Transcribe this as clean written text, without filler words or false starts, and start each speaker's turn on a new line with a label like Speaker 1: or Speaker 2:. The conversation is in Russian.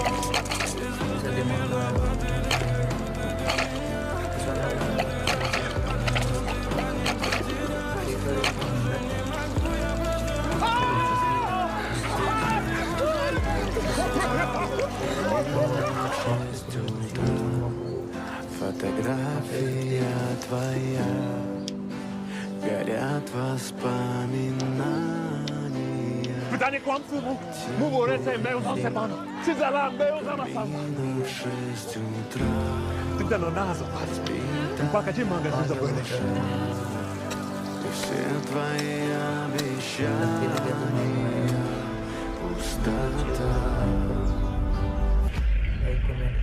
Speaker 1: Bisa dimakan.
Speaker 2: Фотография твоя, горят воспоминания.
Speaker 3: Pytanie kłamców, mów ręce meu za pana. Czy za lam meu za masana.
Speaker 2: В 6 утра
Speaker 3: Ty ten nazo. Пока тебе магазин забыли.
Speaker 2: и все твои обещания пустота.
Speaker 1: Like, comment,